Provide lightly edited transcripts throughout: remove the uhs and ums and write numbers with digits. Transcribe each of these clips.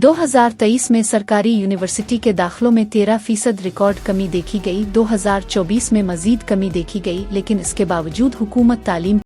2023 में सरकारी यूनिवर्सिटी के दाखिलों में 13% रिकॉर्ड कमी देखी गई। 2024 में मजीद कमी देखी गई, लेकिन इसके बावजूद हुकूमत तालीम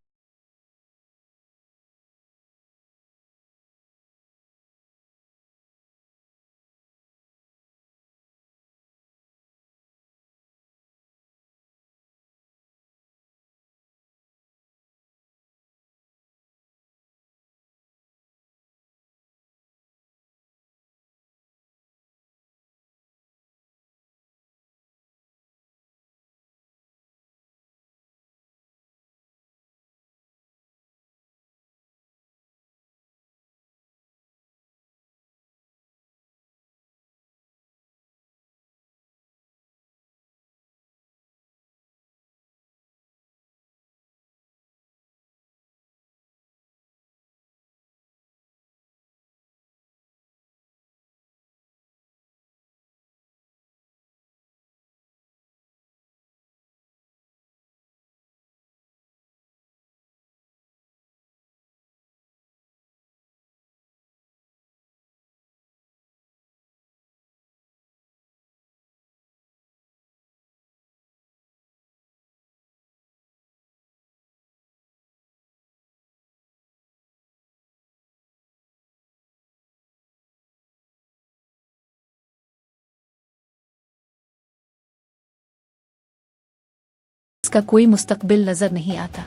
का कोई मुस्तकबिल नजर नहीं आता।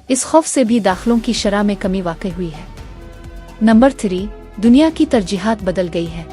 इस खौफ से भी दाखिलों की शरह में कमी वाक़ई हुई है। नंबर 3, दुनिया की तरजीहात बदल गई है।